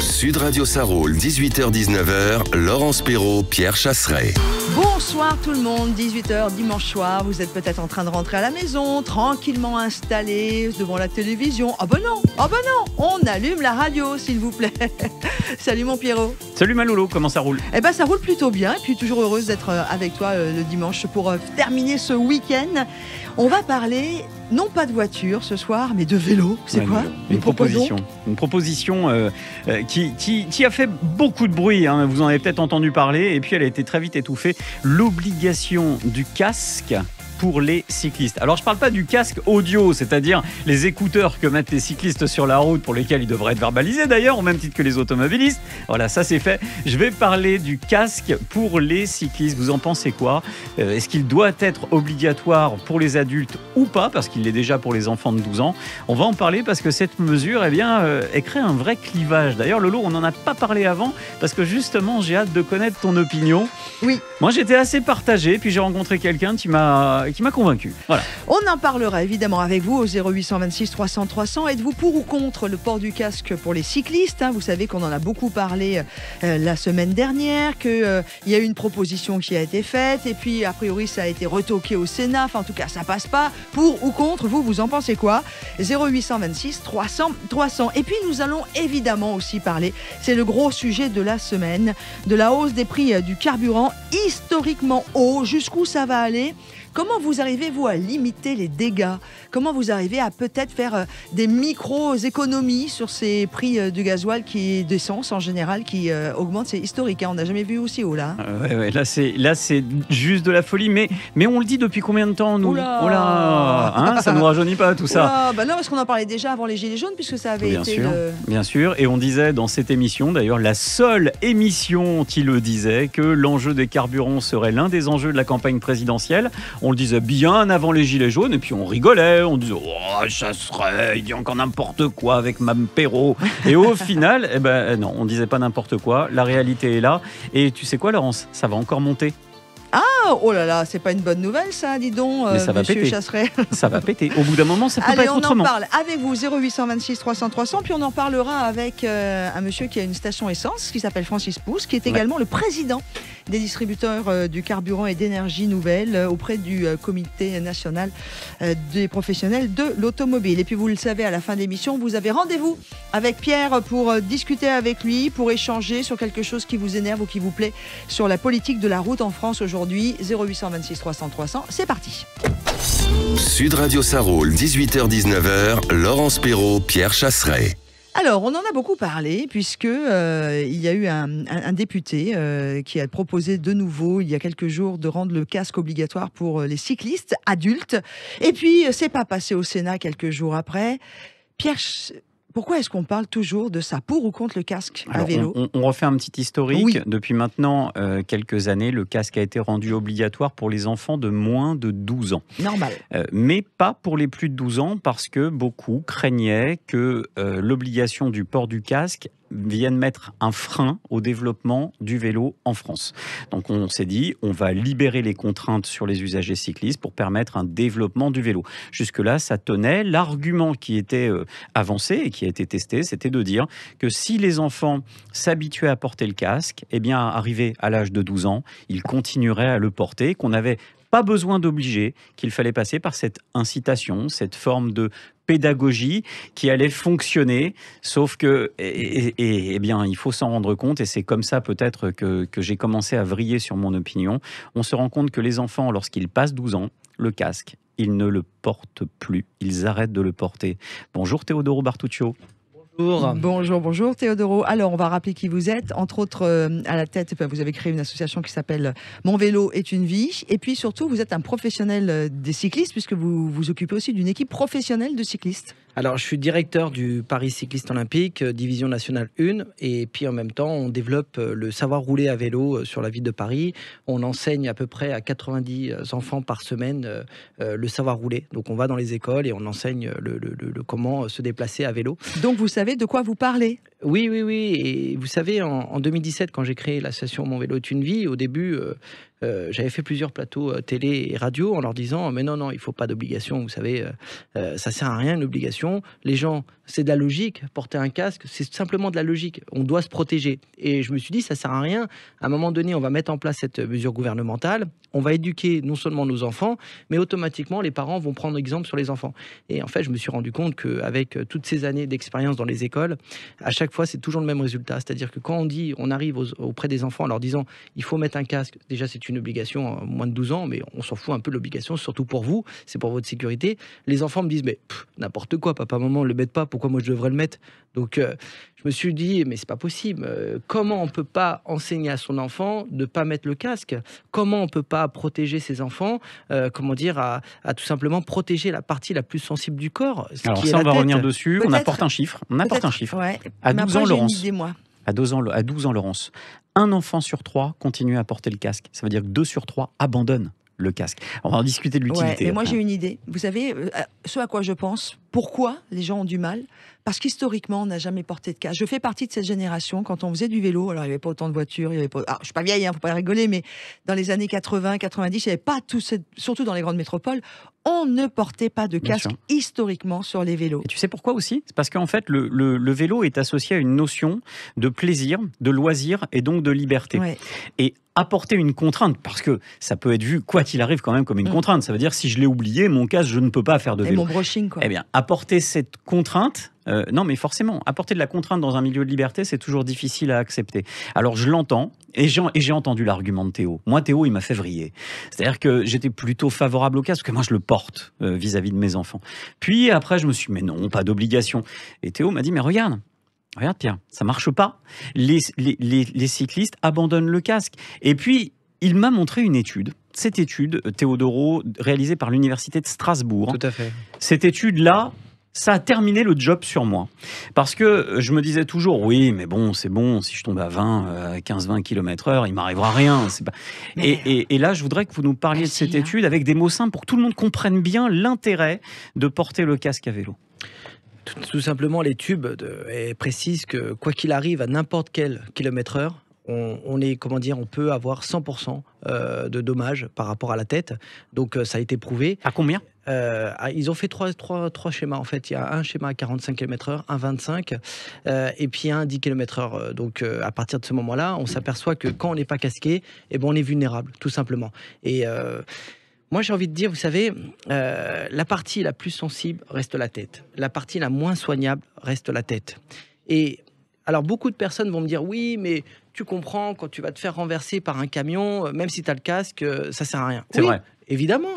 Sud Radio Sarraul, 18h-19h, Laurence Perrault, Pierre Chasseret. Bonsoir tout le monde, 18h dimanche soir, vous êtes peut-être en train de rentrer à la maison, tranquillement installé devant la télévision. Ah ben non, on allume la radio s'il vous plaît. Salut mon Pierrot. Salut ma Lolo, comment ça roule? Eh ben ça roule plutôt bien et puis toujours heureuse d'être avec toi le dimanche pour terminer ce week-end. On va parler non pas de voiture ce soir, mais de vélo. C'est quoi? Une proposition qui a fait beaucoup de bruit, hein. Vous en avez peut-être entendu parler, et puis elle a été très vite étouffée. L'obligation du casque pour les cyclistes. Alors je ne parle pas du casque audio, c'est-à-dire les écouteurs que mettent les cyclistes sur la route, pour lesquels ils devraient être verbalisés d'ailleurs, au même titre que les automobilistes. Voilà, ça c'est fait. Je vais parler du casque pour les cyclistes. Vous en pensez quoi? Est-ce qu'il doit être obligatoire pour les adultes ou pas? Parce qu'il l'est déjà pour les enfants de 12 ans. On va en parler parce que cette mesure, elle crée un vrai clivage. D'ailleurs Lolo, on n'en a pas parlé avant parce que justement j'ai hâte de connaître ton opinion. Oui. Moi j'étais assez partagé, puis j'ai rencontré quelqu'un qui m'a convaincu. Voilà. On en parlera évidemment avec vous au 0826 300 300. Êtes-vous pour ou contre le port du casque pour les cyclistes? Vous savez qu'on en a beaucoup parlé la semaine dernière, qu'il y a eu une proposition qui a été faite et puis a priori ça a été retoqué au Sénat. Enfin en tout cas ça passe pas. Pour ou contre, vous en pensez quoi? 0826 300 300. Et puis nous allons évidemment aussi parler, c'est le gros sujet de la semaine, de la hausse des prix du carburant historiquement haut. Jusqu'où ça va aller? Comment vous arrivez, vous, à limiter les dégâts? Comment vous arrivez à peut-être faire des micro-économies sur ces prix du gasoil, d'essence en général, qui augmentent? C'est historique, hein, on n'a jamais vu aussi haut là. Ouais, là c'est juste de la folie, mais on le dit depuis combien de temps nous? Oula hein, ça ne nous rajeunit pas tout ça. Bah non, parce qu'on en parlait déjà avant les Gilets jaunes, puisque ça avait été... Bien sûr, et on disait dans cette émission, d'ailleurs la seule émission qui le disait, que l'enjeu des carburants serait l'un des enjeux de la campagne présidentielle. On le disait bien avant les Gilets jaunes, et puis on rigolait, on disait « Oh, ça serait, il dit encore n'importe quoi avec Mme Perrault ». Et au final, non, on disait pas n'importe quoi, la réalité est là. Et tu sais quoi Laurence, ça va encore monter. Oh là là, c'est pas une bonne nouvelle ça, dis donc, mais ça va monsieur péter. Chasseret. Ça va péter. Au bout d'un moment, ça peut pas être autrement. Allez, on en parle avec vous, 0826 300 300, puis on en parlera avec un monsieur qui a une station essence, qui s'appelle Francis Pousse, qui est également le président des distributeurs du carburant et d'énergie nouvelle auprès du comité national des professionnels de l'automobile. Et puis vous le savez, à la fin de l'émission, vous avez rendez-vous avec Pierre pour discuter avec lui, pour échanger sur quelque chose qui vous énerve ou qui vous plaît sur la politique de la route en France aujourd'hui. 0826 300 300, c'est parti. Sud Radio Sarraul, 18h-19h, Laurence Perrault, Pierre Chasseret. Alors, on en a beaucoup parlé puisque il y a eu un député qui a proposé de nouveau, il y a quelques jours, de rendre le casque obligatoire pour les cyclistes adultes. Et puis, c'est pas passé au Sénat quelques jours après. Pierre, pourquoi est-ce qu'on parle toujours de ça? Pour ou contre le casque à vélo? On refait un petit historique. Oui. Depuis maintenant quelques années, le casque a été rendu obligatoire pour les enfants de moins de 12 ans. Normal. Mais pas pour les plus de 12 ans, parce que beaucoup craignaient que l'obligation du port du casque viennent mettre un frein au développement du vélo en France. Donc on s'est dit, on va libérer les contraintes sur les usagers cyclistes pour permettre un développement du vélo. Jusque-là, ça tenait. L'argument qui était avancé et qui a été testé, c'était de dire que si les enfants s'habituaient à porter le casque, eh bien, arrivé à l'âge de 12 ans, ils continueraient à le porter, qu'on avait pas besoin d'obliger, qu'il fallait passer par cette incitation, cette forme de pédagogie qui allait fonctionner, sauf que, eh bien, il faut s'en rendre compte, et c'est comme ça peut-être que j'ai commencé à vriller sur mon opinion. On se rend compte que les enfants, lorsqu'ils passent 12 ans, le casque, ils ne le portent plus, ils arrêtent de le porter. Bonjour Teodoro Bartuccio. Bonjour Théodoro. Alors on va rappeler qui vous êtes. Entre autres, à la tête, vous avez créé une association qui s'appelle Mon vélo est une vie. Et puis surtout, vous êtes un professionnel des cyclistes puisque vous vous occupez aussi d'une équipe professionnelle de cyclistes. Alors, je suis directeur du Paris Cycliste Olympique, division nationale 1. Et puis, en même temps, on développe le savoir rouler à vélo sur la ville de Paris. On enseigne à peu près à 90 enfants par semaine le savoir rouler. Donc, on va dans les écoles et on enseigne le comment se déplacer à vélo. Donc, vous savez de quoi vous parlez? Oui. Et vous savez, en 2017, quand j'ai créé l'association Mon vélo est une vie, au début... j'avais fait plusieurs plateaux télé et radio en leur disant mais non, il faut pas d'obligation, vous savez, ça sert à rien une obligation. Les gens c'est de la logique. Porter un casque, c'est simplement de la logique. On doit se protéger. Et je me suis dit, ça sert à rien. À un moment donné, on va mettre en place cette mesure gouvernementale. On va éduquer non seulement nos enfants, mais automatiquement, les parents vont prendre exemple sur les enfants. Et en fait, je me suis rendu compte qu'avec toutes ces années d'expérience dans les écoles, à chaque fois, c'est toujours le même résultat. C'est-à-dire que quand on arrive auprès des enfants en leur disant, il faut mettre un casque, déjà, c'est une obligation à moins de 12 ans, mais on s'en fout un peu de l'obligation, surtout pour vous, c'est pour votre sécurité. Les enfants me disent, mais n'importe quoi, papa, maman, ne le mettent pas, pourquoi moi je devrais le mettre? Donc, je me suis dit, mais c'est pas possible. Comment on peut pas enseigner à son enfant de pas mettre le casque? Comment on peut pas protéger ses enfants, à tout simplement protéger la partie la plus sensible du corps? Alors ça, on va revenir dessus. On apporte un chiffre. Ouais. À 12 ans, Laurence. Idée, moi. À 12 ans, Laurence. Un enfant sur 3 continue à porter le casque. Ça veut dire que 2 sur 3 abandonnent le casque. On va en discuter de l'utilité. Mais moi, j'ai une idée. Vous savez, ce à quoi je pense, pourquoi les gens ont du mal? Parce qu'historiquement, on n'a jamais porté de casque. Je fais partie de cette génération, quand on faisait du vélo, alors il n'y avait pas autant de voitures, il y avait pas... Alors, je ne suis pas vieille, faut pas rigoler, mais dans les années 80, 90, il n'y avait pas tout surtout dans les grandes métropoles, on ne portait pas de casque historiquement sur les vélos. Et tu sais pourquoi aussi? C'est parce qu'en fait, le vélo est associé à une notion de plaisir, de loisir et donc de liberté. Ouais. Et apporter une contrainte, parce que ça peut être vu, quoi qu'il arrive, quand même comme une contrainte. Ça veut dire, si je l'ai oublié, mon casque, je ne peux pas faire de vélo. Et mon brushing, quoi. Eh bien, apporter cette contrainte, non, mais forcément, apporter de la contrainte dans un milieu de liberté, c'est toujours difficile à accepter. Alors, je l'entends, et j'ai entendu l'argument de Théo. Moi, Théo, il m'a fait vriller. C'est-à-dire que j'étais plutôt favorable au casque, parce que moi, je le porte vis-à-vis de mes enfants. Puis après, je me suis dit, mais non, pas d'obligation. Et Théo m'a dit, mais regarde Pierre, ça marche pas. Les cyclistes abandonnent le casque. Et puis, il m'a montré une étude. Cette étude, Théodoro, réalisée par l'Université de Strasbourg. Tout à fait. Cette étude-là, ça a terminé le job sur moi. Parce que je me disais toujours, oui, mais bon, c'est bon, si je tombe à 15-20 km/h, il m'arrivera rien. C'est pas... et là, je voudrais que vous nous parliez de cette étude avec des mots simples pour que tout le monde comprenne bien l'intérêt de porter le casque à vélo. Tout simplement, l'étude précise que quoi qu'il arrive à n'importe quel kilomètre-heure, on peut avoir 100% de dommages par rapport à la tête. Donc ça a été prouvé. À combien? Ils ont fait trois schémas en fait. Il y a un schéma à 45 km/h, un 25 et puis un 10 km/h. Donc à partir de ce moment-là, on s'aperçoit que quand on n'est pas casqué, on est vulnérable, tout simplement. Et moi, j'ai envie de dire, vous savez, la partie la plus sensible reste la tête. La partie la moins soignable reste la tête. Et alors, beaucoup de personnes vont me dire, oui, mais tu comprends, quand tu vas te faire renverser par un camion, même si tu as le casque, ça sert à rien. C'est vrai. Évidemment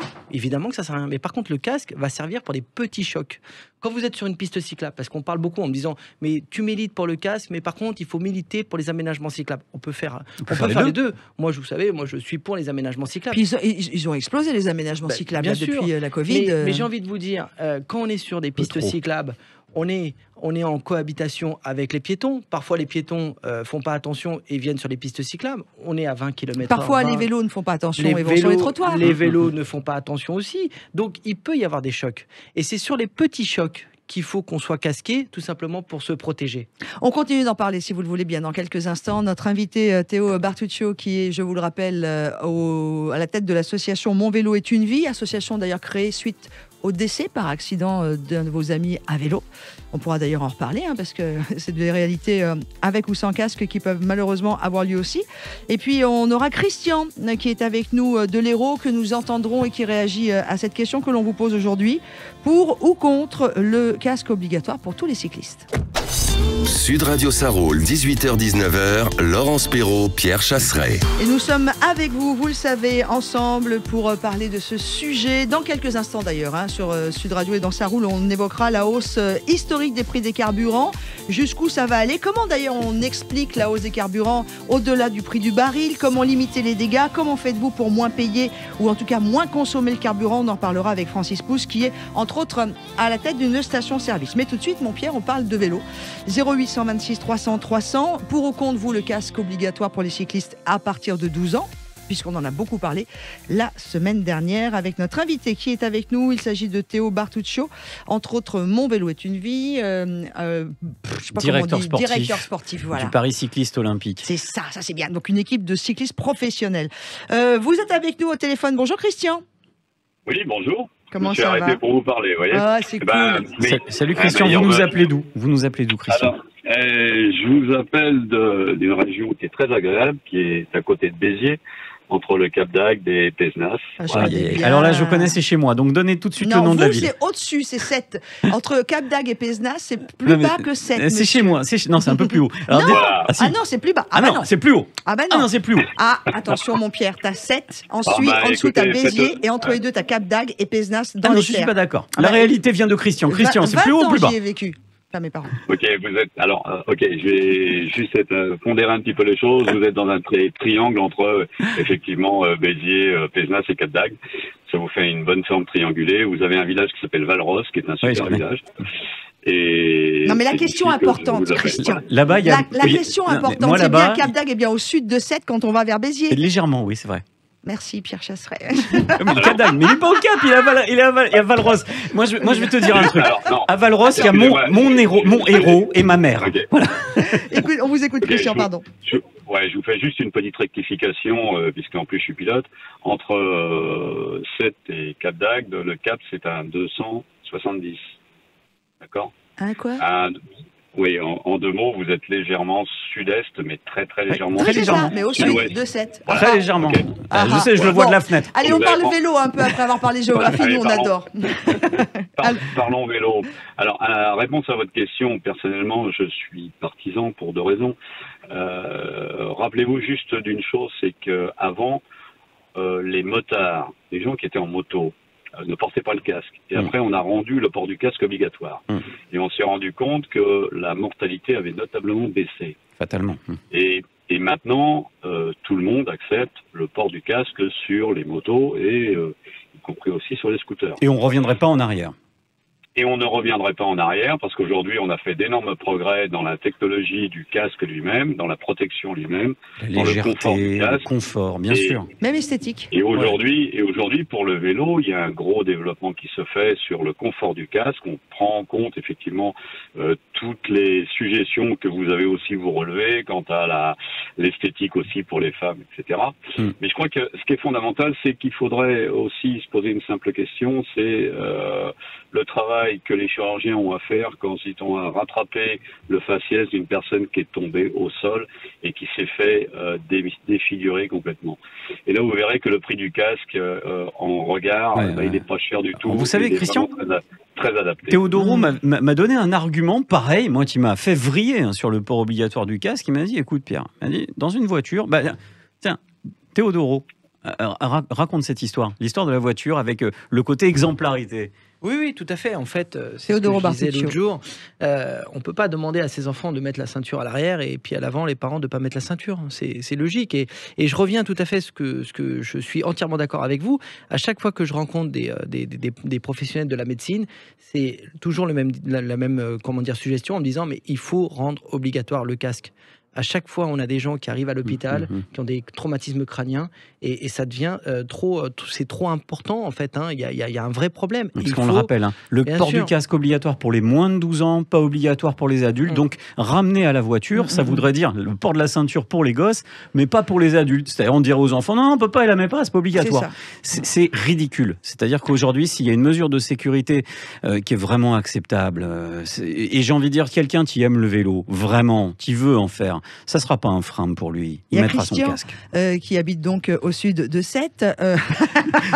que ça sert à rien. Mais par contre, le casque va servir pour des petits chocs. Quand vous êtes sur une piste cyclable, parce qu'on parle beaucoup en me disant, mais tu milites pour le casque, mais par contre, il faut militer pour les aménagements cyclables. On peut faire les deux. Moi, vous savez, je suis pour les aménagements cyclables. Puis ils ont explosé les aménagements cyclables depuis la Covid. Mais j'ai envie de vous dire, quand on est sur des pistes cyclables, on est en cohabitation avec les piétons. Parfois, les piétons font pas attention et viennent sur les pistes cyclables. On est à 20 km/h. Parfois, les vélos ne font pas attention et vont sur les trottoirs. Les vélos ne font pas attention aussi. Donc, il peut y avoir des chocs. Et c'est sur les petits chocs qu'il faut qu'on soit casqué, tout simplement pour se protéger. On continue d'en parler, si vous le voulez bien, dans quelques instants. Notre invité, Théo Bartuccio, qui est, je vous le rappelle, à la tête de l'association Mon Vélo est une vie, association d'ailleurs créée suite au décès par accident d'un de vos amis à vélo. On pourra d'ailleurs en reparler, parce que c'est des réalités avec ou sans casque qui peuvent malheureusement avoir lieu aussi. Et puis on aura Christian qui est avec nous de l'Hérault, que nous entendrons et qui réagit à cette question que l'on vous pose aujourd'hui. Pour ou contre le casque obligatoire pour tous les cyclistes? Sud Radio Sarraul, 18h-19h, Laurence Perrault, Pierre Chasseret. Et nous sommes avec vous, vous le savez, ensemble pour parler de ce sujet. Dans quelques instants d'ailleurs, sur Sud Radio et dans Sarraul, on évoquera la hausse historique des prix des carburants. Jusqu'où ça va aller? Comment d'ailleurs on explique la hausse des carburants au-delà du prix du baril? Comment limiter les dégâts? Comment faites-vous pour moins payer ou en tout cas moins consommer le carburant? On en parlera avec Francis Pousse qui est entre autres à la tête d'une station-service. Mais tout de suite, mon Pierre, on parle de vélo. 0826 300 300. Pour ou contre vous le casque obligatoire pour les cyclistes à partir de 12 ans? Puisqu'on en a beaucoup parlé la semaine dernière avec notre invité qui est avec nous. Il s'agit de Théo Bartuccio, entre autres Mon Vélo est une vie, directeur sportif voilà. Du Paris Cycliste Olympique. C'est ça c'est bien. Donc une équipe de cyclistes professionnels. Vous êtes avec nous au téléphone. Bonjour Christian. Oui, bonjour. Comment suis ça arrêté va? pour vous parler, vous voyez. Ah, c'est cool. Salut Christian, vous nous appelez d'où? Vous nous appelez d'où, Christian? Alors, je vous appelle d'une région qui est très agréable, qui est à côté de Béziers, entre le Cap d'Agde et Pézenas. Ah, je Ah, connais bien. alors là, je connais, c'est chez moi. Donc donnez tout de suite Non, le nom vous, de la ville. c'est au-dessus, c'est 7. Entre Cap d'Agde et Pézenas, c'est plus Non, mais bas que 7. C'est chez moi. Non, c'est un peu plus haut. Alors, Non. Voilà. ah, si. Ah non, c'est plus bas. Ah bah non, c'est plus haut. Ah bah Ah non. non, c'est plus haut. Ah, attention mon Pierre, t'as 7. Ensuite, bah, en dessous, t'as écoutez, Béziers. faites-le. Et entre les deux, t'as Cap d'Agde et Pézenas Ah dans non, les je suis terres. pas d'accord. Ah La bah, réalité vient de Christian. Christian, c'est plus haut ou plus bas? J'y ai vécu. Pas mes parents. Ok, vous êtes. Alors, ok, je vais juste pondérer un petit peu les choses. Vous êtes dans un triangle entre effectivement Béziers, Pézenas et Cap d'Agde. Ça vous fait une bonne forme triangulée. Vous avez un village qui s'appelle Valros, qui est un Oui, super je connais. village. Et Non, mais la c'est question ici que je importante, vous appelle. Christian. Voilà. Là-bas, il y a. La question Non, mais importante, moi, c'est bien là-bas, Cap d'Agde est bien au sud de 7 quand on va vers Béziers. légèrement, oui, c'est vrai. Merci Pierre Chasseret. Mais Cap d'Agde, mais il est pas au Cap, il est à Valros. Moi, je vais te dire un truc. Alors, non. À Valros, il y a Excusez-moi. mon héros et ma mère. Ok. Écoute, on vous écoute, Ok, Christian, je- pardon. Je vous fais juste une petite rectification, puisqu'en plus je suis pilote. Entre 7 et Cap d'Agde, le Cap c'est un 270. D'accord. Hein, quoi? Oui, en deux mots, vous êtes légèrement sud-est, mais très très légèrement. très C'est légèrement. ça, mais au sud Sud-ouest. de 7. Très légèrement. ok. Je sais, je le vois Bon. de la fenêtre. Allez, on Vous parle avez- vélo un peu après avoir parlé géographie, Allez, nous on pardon. adore. Parlons vélo. Alors, la réponse à votre question, personnellement, je suis partisan pour deux raisons. Rappelez-vous juste d'une chose, c'est que avant, les motards, les gens qui étaient en moto, ne portaient pas le casque. Et après, on a rendu le port du casque obligatoire. Et on s'est rendu compte que la mortalité avait notablement baissé. Fatalement. Et maintenant, tout le monde accepte le port du casque sur les motos et y compris aussi sur les scooters. Et on reviendrait pas en arrière. Et on ne reviendrait pas en arrière parce qu'aujourd'hui, on a fait d'énormes progrès dans la technologie du casque lui-même, dans la protection lui-même, La dans le confort du légèreté, le casque. confort, bien Et- sûr. Même esthétique. Et aujourd'hui, pour le vélo, il y a un gros développement qui se fait sur le confort du casque. On prend en compte effectivement toutes les suggestions que vous avez aussi vous relever quant à l'esthétique aussi pour les femmes, etc. Mais je crois que ce qui est fondamental, c'est qu'il faudrait aussi se poser une simple question, c'est le travail que les chirurgiens ont à faire quand ils ont à rattraper le faciès d'une personne qui est tombée au sol et qui s'est fait défigurer complètement. Et là, vous verrez que le prix du casque en regard, il n'est pas cher du tout. Vous savez, Il est Christian, vraiment très adapté. Théodoro m'a donné un argument pareil, moi qui m'a fait vriller sur le port obligatoire du casque. Il m'a dit, écoute Pierre, il m'a dit, dans une voiture, tiens, Théodoro, raconte cette histoire, l'histoire de la voiture avec le côté exemplarité. Oui, oui, tout à fait. En fait, c'est ce Théodoro que je disais Bartuccio. l'autre jour. On peut pas demander à ses enfants de mettre la ceinture à l'arrière et puis à l'avant, les parents de pas mettre la ceinture. C'est logique. Et je reviens tout à fait ce que je suis entièrement d'accord avec vous. À chaque fois que je rencontre des professionnels de la médecine, c'est toujours la même suggestion en me disant mais il faut rendre obligatoire le casque. À chaque fois, on a des gens qui arrivent à l'hôpital, qui ont des traumatismes crâniens, et ça devient c'est trop important en fait. Il y a un vrai problème. Parce qu'on le rappelle, le Bien port sûr. du casque obligatoire pour les moins de 12 ans, pas obligatoire pour les adultes. Donc, ramener à la voiture, ça voudrait dire le port de la ceinture pour les gosses, mais pas pour les adultes. C'est-à-dire, on dirait aux enfants, non, papa, il la met pas, c'est pas obligatoire. C'est ridicule. C'est-à-dire qu'aujourd'hui, s'il y a une mesure de sécurité qui est vraiment acceptable, et j'ai envie de dire, quelqu'un qui aime le vélo, vraiment, qui veut en faire, ça sera pas un frein pour lui. Il y a mettra son Christian casque. qui habite donc au sud de 7.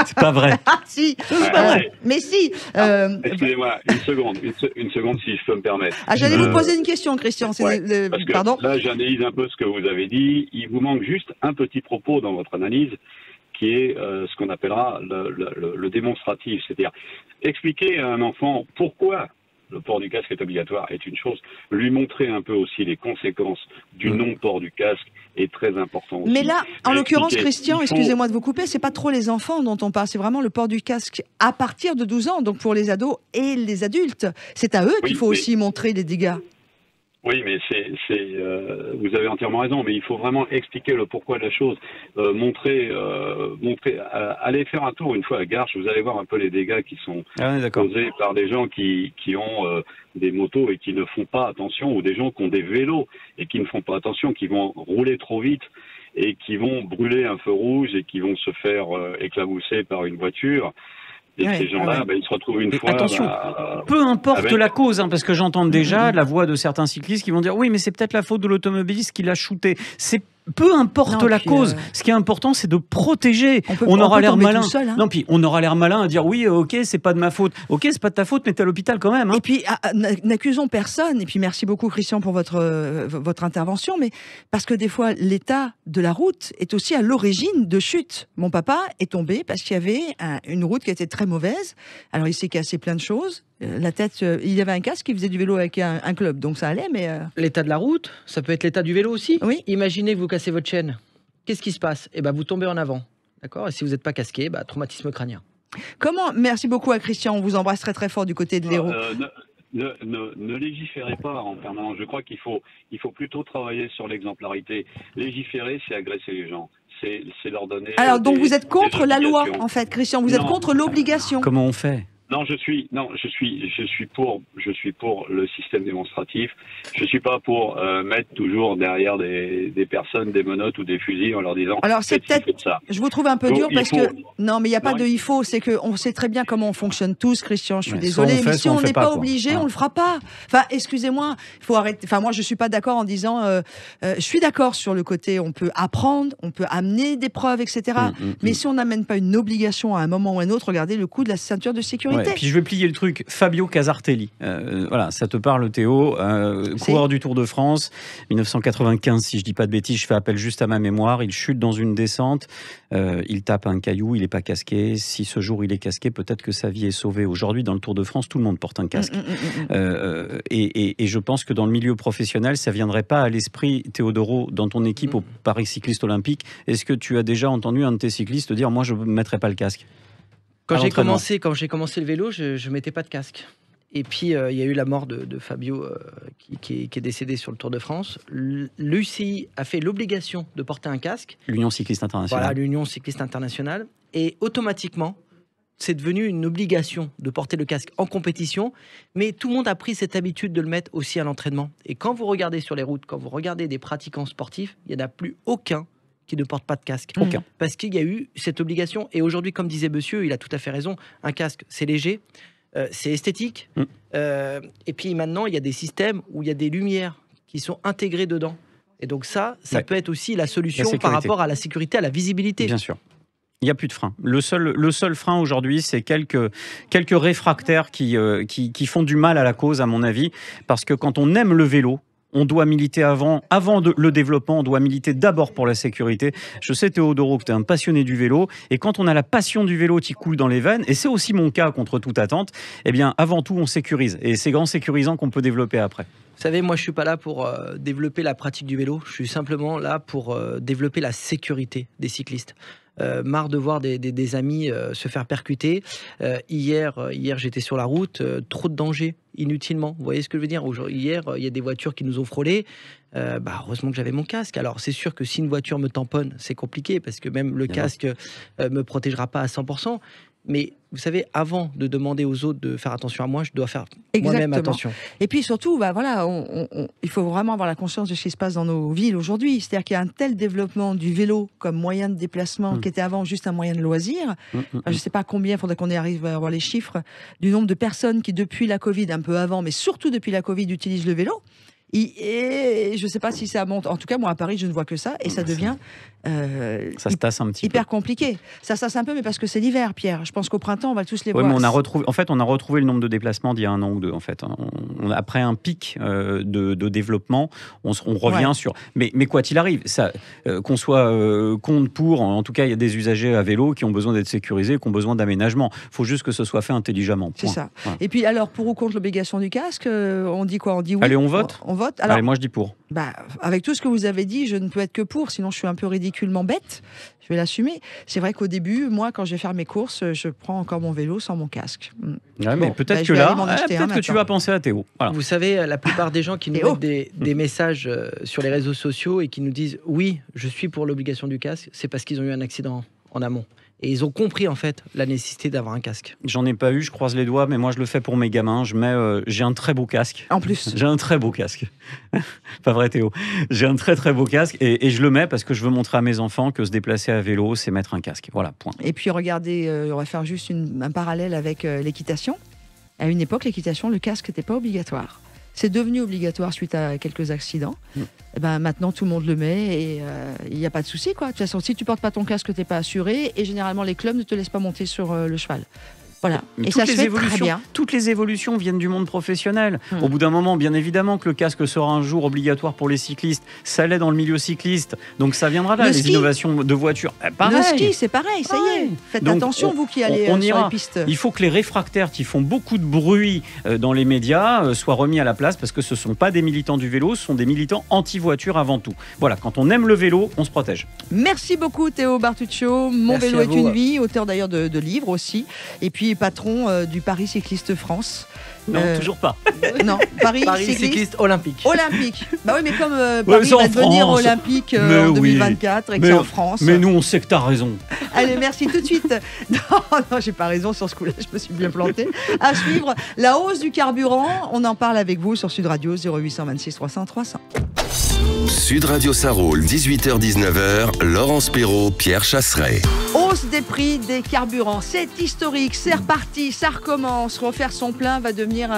C'est pas vrai. Ah si, mais si. Excusez-moi, une seconde si je peux me permettre. J'allais vous poser une question, Christian. Parce que Pardon. là, j'analyse un peu ce que vous avez dit. Il vous manque juste un petit propos dans votre analyse qui est ce qu'on appellera le démonstratif. C'est-à-dire expliquer à un enfant pourquoi le port du casque est obligatoire est une chose. Lui montrer un peu aussi les conséquences du non-port du casque est très important aussi. Mais là, en l'occurrence, Expliquer. Christian, excusez-moi de vous couper, c'est pas trop les enfants dont on parle, c'est vraiment le port du casque à partir de 12 ans, donc pour les ados et les adultes. C'est à eux qu'il faut aussi montrer les dégâts. Oui, mais vous avez entièrement raison, mais il faut vraiment expliquer le pourquoi de la chose, montrer, allez faire un tour une fois à Garches, vous allez voir un peu les dégâts qui sont causés par des gens qui ont des motos et qui ne font pas attention, ou des gens qui ont des vélos et qui ne font pas attention, qui vont rouler trop vite et qui vont brûler un feu rouge et qui vont se faire éclabousser par une voiture. Et Ouais, ces gens-là, ouais. ils se retrouvent une Et fois... attention, peu importe avec- la cause, parce que j'entends déjà la voix de certains cyclistes qui vont dire oui, mais c'est peut-être la faute de l'automobiliste qui l'a shooté. C'est peu importe Non, la puis, cause. Ce qui est important, c'est de protéger. on aura peut l'air tomber malin. tout seul, hein. Non, puis on aura l'air malin à dire oui, ok, c'est pas de ma faute. Ok, c'est pas de ta faute, mais t'es à l'hôpital quand même. Hein. Et puis, n'accusons personne. Et puis, merci beaucoup, Christian, pour votre intervention. Mais parce que des fois, l'état de la route est aussi à l'origine de chutes. Mon papa est tombé parce qu'il y avait une route qui était très mauvaise. Alors, il s'est cassé plein de choses. La tête, il y avait un casque, il faisait du vélo avec un club, donc ça allait, mais... L'état de la route, ça peut être l'état du vélo aussi. Oui. Imaginez que vous cassez votre chaîne. Qu'est-ce qui se passe? Vous tombez en avant. D'accord. Et si vous n'êtes pas casqué, traumatisme crânien. Comment... Merci beaucoup à Christian, on vous embrasse très très fort du côté de l'Hérault. Ne légiférez pas en permanence. Je crois qu'il faut plutôt travailler sur l'exemplarité. Légiférer, c'est agresser les gens. C'est leur donner... Alors, donc vous êtes contre la loi, obligations. en fait, Christian, vous êtes Non. contre l'obligation. Comment on fait? Non, je suis pour le système démonstratif. Je suis pas pour mettre toujours derrière des personnes des menottes ou des fusils en leur disant. Alors c'est faites ci, peut-être, faites ça. je vous trouve un peu Donc, dur il parce faut- que non, mais il y a pas Non, de il faut, c'est que on sait très bien comment on fonctionne tous, Christian. Je suis Ouais, désolée, soit on fait, mais si soit on on fait n'est pas, pas quoi. obligé, Ouais. on le fera pas. Enfin, excusez-moi, il faut arrêter. Enfin, moi, je suis pas d'accord en disant. Je suis d'accord sur le côté, on peut apprendre, on peut amener des preuves, etc. Mais si on n'amène pas une obligation à un moment ou à un autre, regardez le coup de la ceinture de sécurité. Ouais, puis je vais plier le truc. Fabio Casartelli. Voilà, ça te parle, Théo. Coureur du Tour de France, 1995, si je dis pas de bêtises, je fais appel juste à ma mémoire. Il chute dans une descente, il tape un caillou, il n'est pas casqué. Si ce jour il est casqué, peut-être que sa vie est sauvée. Aujourd'hui, dans le Tour de France, tout le monde porte un casque. Et je pense que dans le milieu professionnel, ça viendrait pas à l'esprit, Théodoro, dans ton équipe au Paris Cycliste Olympique. Est-ce que tu as déjà entendu un de tes cyclistes dire moi je ne mettrai pas le casque? Quand À j'ai l'entraînement. commencé le vélo, je mettais pas de casque. Et puis, il y a eu la mort de Fabio qui est décédé sur le Tour de France. L'UCI a fait l'obligation de porter un casque. L'Union Cycliste Internationale. Voilà, l'Union Cycliste Internationale. Et automatiquement, c'est devenu une obligation de porter le casque en compétition. Mais tout le monde a pris cette habitude de le mettre aussi à l'entraînement. Et quand vous regardez sur les routes, quand vous regardez des pratiquants sportifs, il n'y en a plus aucun qui ne porte pas de casque. Aucun. Parce qu'il y a eu cette obligation. Et aujourd'hui, comme disait monsieur, il a tout à fait raison, un casque, c'est léger. C'est esthétique. Et puis maintenant, il y a des systèmes où il y a des lumières qui sont intégrées dedans. Et donc ça Ouais. peut être aussi la solution La par sécurité. rapport à la sécurité, à la visibilité. Bien sûr. Il n'y a plus de frein. Le seul frein aujourd'hui, c'est quelques réfractaires qui font du mal à la cause, à mon avis. Parce que quand on aime le vélo, on doit militer avant le développement, on doit militer d'abord pour la sécurité. Je sais, Théodoro, que tu es un passionné du vélo, et quand on a la passion du vélo qui coule dans les veines, et c'est aussi mon cas contre toute attente, eh bien, avant tout, on sécurise. Et c'est grand sécurisant qu'on peut développer après. Vous savez, moi, je suis pas là pour développer la pratique du vélo. Je suis simplement là pour développer la sécurité des cyclistes. Marre de voir des amis se faire percuter. Hier, j'étais sur la route, trop de danger, inutilement. Vous voyez ce que je veux dire? Hier, il y a des voitures qui nous ont frôlés. Heureusement que j'avais mon casque. Alors, c'est sûr que si une voiture me tamponne, c'est compliqué, parce que même le casque me protégera pas à 100%. Mais vous savez, avant de demander aux autres de faire attention à moi, je dois faire moi-même Exactement. attention. Et puis surtout, il faut vraiment avoir la conscience de ce qui se passe dans nos villes aujourd'hui. C'est-à-dire qu'il y a un tel développement du vélo comme moyen de déplacement qui était avant juste un moyen de loisir. Je ne sais pas combien, il faudrait qu'on arrive à avoir les chiffres du nombre de personnes qui, depuis la Covid, un peu avant, mais surtout depuis la Covid, utilisent le vélo. Et je ne sais pas si ça monte. En tout cas, moi, à Paris, je ne vois que ça. Et ça devient Ça se tasse un petit peu. hyper compliqué. Ça se tasse un peu, mais parce que c'est l'hiver, Pierre. Je pense qu'au printemps, on va tous les Oui, voir. mais on a retrouvé le nombre de déplacements d'il y a 1 an ou 2, en fait. Après un pic de développement, on revient sur... Mais quoi qu'il arrive, qu'on soit contre, pour, en tout cas, il y a des usagers à vélo qui ont besoin d'être sécurisés, qui ont besoin d'aménagement. Il faut juste que ce soit fait intelligemment. C'est Point. ça. Voilà. Et puis, alors, pour ou contre l'obligation du casque, on dit quoi? On dit oui. Allez, on vote. On vote. Alors, Allez, moi je dis pour. avec tout ce que vous avez dit, je ne peux être que pour, sinon je suis un peu ridiculement bête. Je vais l'assumer. C'est vrai qu'au début, moi, quand je vais faire mes courses, je prends encore mon vélo sans mon casque. Ouais, mais peut-être je que vais là, aller m'en acheter un peut-être que tu maintenant. vas penser à Théo. Voilà. Vous savez, la plupart des gens qui nous Théo. mettent des messages sur les réseaux sociaux et qui nous disent « Oui, je suis pour l'obligation du casque », c'est parce qu'ils ont eu un accident en amont. Et ils ont compris en fait la nécessité d'avoir un casque. J'en ai pas eu, je croise les doigts, mais moi je le fais pour mes gamins. J'ai un très beau casque. En plus. J'ai un très beau casque. Pas vrai Théo. J'ai un très très beau casque et je le mets parce que je veux montrer à mes enfants que se déplacer à vélo, c'est mettre un casque. Voilà, point. Et puis regardez, on va faire juste un parallèle avec l'équitation. À une époque, l'équitation, le casque n'était pas obligatoire. C'est devenu obligatoire suite à quelques accidents. Et ben, maintenant, tout le monde le met et il n'y a pas de souci, quoi. De toute façon, si tu ne portes pas ton casque, tu n'es pas assuré. Et généralement, les clubs ne te laissent pas monter sur le cheval. Voilà. Mais et ça se fait très bien. Toutes les évolutions viennent du monde professionnel. Au bout d'un moment, bien évidemment que le casque sera un jour obligatoire pour les cyclistes. Ça l'est dans le milieu cycliste. Donc ça viendra là, les innovations de voitures. Le ski, c'est pareil, ça y est. Faites donc, attention, vous qui allez sur les pistes. Il faut que les réfractaires qui font beaucoup de bruit dans les médias soient remis à la place parce que ce ne sont pas des militants du vélo, ce sont des militants anti-voiture avant tout. Voilà, quand on aime le vélo, on se protège. Merci beaucoup Théo Bartuccio. Mon vélo est une vie, auteur d'ailleurs de livres aussi. Et puis patron du Paris Cycliste France. Non, toujours pas. Non, Paris Cycliste Olympique. Olympique. Bah oui, mais comme Paris va devenir olympique en 2024 et que c'est en France. Mais nous, on sait que tu as raison. Allez, merci tout de suite. Non, j'ai pas raison sur ce coup-là, je me suis bien planté. À suivre, la hausse du carburant. On en parle avec vous sur Sud Radio 0826 300 300. Sud Radio Sarraul, 18h-19h, Laurence Perrault, Pierre Chasseret. Hausse des prix des carburants, c'est historique, c'est reparti, ça recommence. Refaire son plein va devenir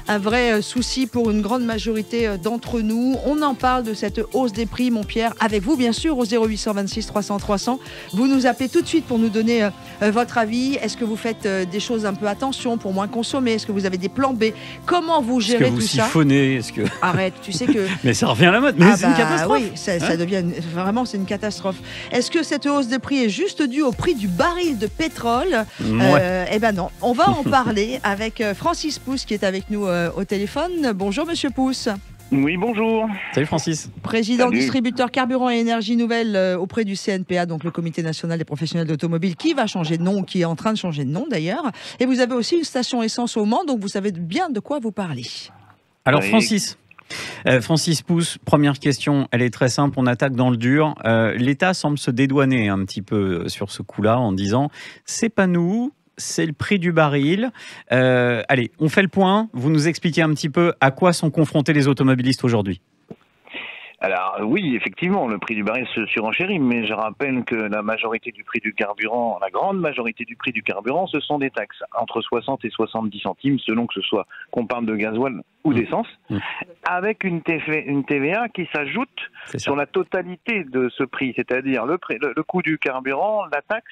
un vrai souci pour une grande majorité d'entre nous. On en parle de cette hausse des prix, mon Pierre, avec vous bien sûr au 0826 300 300. Vous nous appelez tout de suite pour nous donner votre avis. Est-ce que vous faites des choses un peu attention pour moins consommer? Est-ce que vous avez des plans B? Comment vous gérez tout ça? Est-ce que vous siphonnez? Arrête, tu sais que... Mais ça revient à la mode, mais c'est une catastrophe. Oui, ça devient vraiment, c'est une catastrophe. Est-ce que cette hausse de prix est juste due au prix du baril de pétrole? Eh ben non. On va en parler avec Francis Pousse qui est avec nous au téléphone. Bonjour Monsieur Pousse. Oui, bonjour. Salut Francis. Président Salut. Distributeur Carburant et Énergie Nouvelle auprès du CNPA, donc le Comité National des Professionnels d'Automobile, qui va changer de nom, qui est en train de changer de nom d'ailleurs. Et vous avez aussi une station essence au Mans, donc vous savez bien de quoi vous parlez. Alors Oui. Francis Pousse, première question, elle est très simple, on attaque dans le dur. L'État semble se dédouaner un petit peu sur ce coup-là en disant c'est pas nous, c'est le prix du baril. Allez, on fait le point, vous nous expliquez un petit peu à quoi sont confrontés les automobilistes aujourd'hui. Alors oui, effectivement, le prix du baril se surenchérit, mais je rappelle que la majorité du prix du carburant, la grande majorité du prix du carburant, ce sont des taxes, entre 60 et 70 centimes, selon que ce soit qu'on parle de gasoil ou d'essence, avec une TVA qui s'ajoute sur la totalité de ce prix, c'est-à-dire le coût du carburant, la taxe.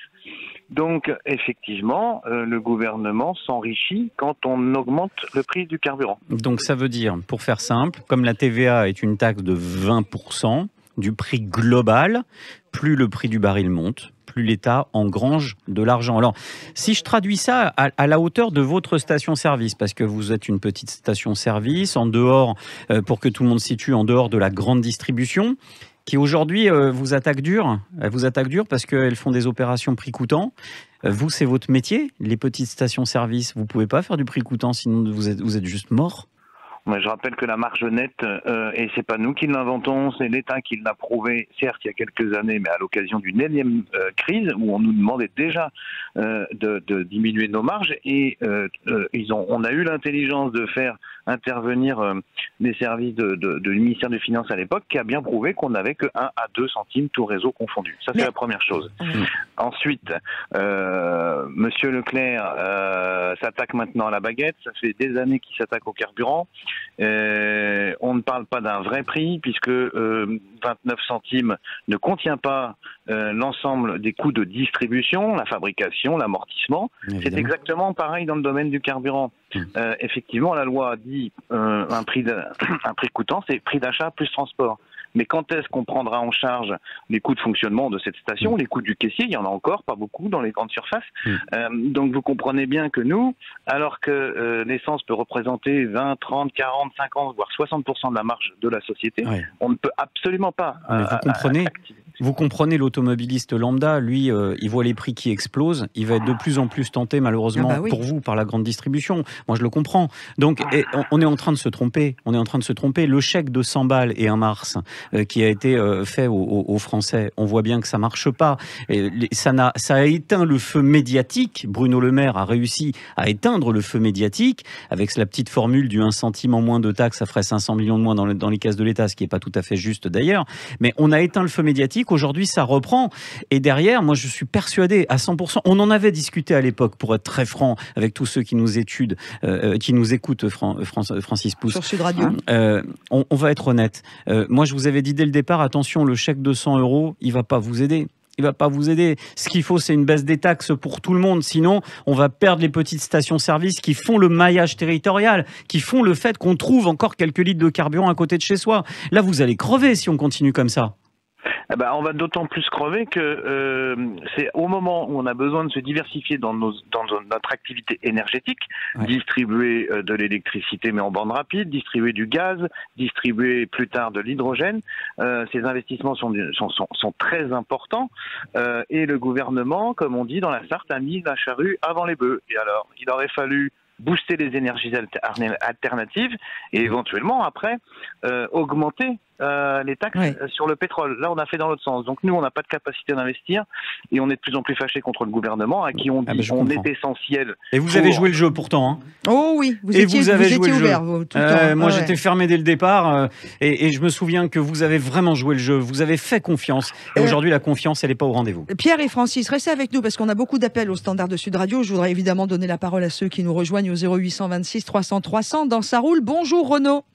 Donc effectivement, le gouvernement s'enrichit quand on augmente le prix du carburant. Donc ça veut dire, pour faire simple, comme la TVA est une taxe de 20% du prix global, plus le prix du baril monte, plus l'État engrange de l'argent. Alors, si je traduis ça à la hauteur de votre station-service, parce que vous êtes une petite station-service, en dehors, pour que tout le monde se situe, en dehors de la grande distribution, qui aujourd'hui vous attaque dur. Elle vous attaque dur parce qu'elles font des opérations prix coûtant. Vous, c'est votre métier, les petites stations-service. Vous ne pouvez pas faire du prix coûtant, sinon vous êtes juste mort. Je rappelle que la marge nette, et c'est pas nous qui l'inventons, c'est l'État qui l'a prouvé, certes il y a quelques années, mais à l'occasion d'une énième crise où on nous demandait déjà de diminuer nos marges, et on a eu l'intelligence de faire intervenir les services du ministère des Finances à l'époque, qui a bien prouvé qu'on n'avait que 1 à 2 centimes tout réseau confondu. Ça, c'est la première chose. Ensuite, Monsieur Leclerc s'attaque maintenant à la baguette. Ça fait des années qu'il s'attaque au carburant. On ne parle pas d'un vrai prix, puisque 29 centimes ne contient pas l'ensemble des coûts de distribution, la fabrication, l'amortissement. C'est exactement pareil dans le domaine du carburant. Effectivement, la loi dit un prix coûtant, c'est prix d'achat plus transport. Mais quand est-ce qu'on prendra en charge les coûts de fonctionnement de cette station, les coûts du caissier? Il y en a encore pas beaucoup dans les grandes surfaces. Donc vous comprenez bien que nous, alors que l'essence peut représenter 20, 30, 40, 50, voire 60% de la marge de la société, on ne peut absolument pas vous comprenez Vous comprenez l'automobiliste lambda, lui, il voit les prix qui explosent, il va être de plus en plus tenté malheureusement pour vous par la grande distribution. Moi je le comprends. Donc on est en train de se tromper. Le chèque de 100 balles et 1 mars qui a été fait aux Français, on voit bien que ça marche pas. Ça a éteint le feu médiatique. Bruno Le Maire a réussi à éteindre le feu médiatique avec la petite formule du 1 centime en moins de taxes, ça ferait 500 millions de moins dans les caisses de l'État, ce qui n'est pas tout à fait juste d'ailleurs. Mais on a éteint le feu médiatique. Aujourd'hui, ça reprend. Et derrière, moi, je suis persuadé à 100%. On en avait discuté à l'époque, pour être très franc, avec tous ceux qui nous écoutent, Francis Pousse. Sur Sud Radio. On va être honnête. Moi, je vous avais dit dès le départ, attention, le chèque de 100 €, il ne va pas vous aider. Il va pas vous aider. Ce qu'il faut, c'est une baisse des taxes pour tout le monde. Sinon, on va perdre les petites stations-service qui font le maillage territorial, qui font le fait qu'on trouve encore quelques litres de carburant à côté de chez soi. Là, vous allez crever si on continue comme ça. On va d'autant plus crever que c'est au moment où on a besoin de se diversifier dans notre activité énergétique, distribuer de l'électricité mais en bande rapide, distribuer du gaz, distribuer plus tard de l'hydrogène. Ces investissements sont très importants et le gouvernement, comme on dit dans la Sarthe, a mis la charrue avant les bœufs. Et alors, il aurait fallu booster les énergies alternatives et éventuellement après augmenter les taxes sur le pétrole. Là, on a fait dans l'autre sens. Donc nous, on n'a pas de capacité d'investir et on est de plus en plus fâchés contre le gouvernement à qui on dit qu'on est essentiel. Et vous avez joué le jeu pourtant. Hein. Oh oui, vous étiez ouvert tout le temps. Moi, j'étais fermé dès le départ et je me souviens que vous avez vraiment joué le jeu. Vous avez fait confiance. Et aujourd'hui, la confiance, elle n'est pas au rendez-vous. Pierre et Francis, restez avec nous parce qu'on a beaucoup d'appels au standard de Sud Radio. Je voudrais évidemment donner la parole à ceux qui nous rejoignent au 0826 300 300. Dans Ça roule, bonjour Renaud.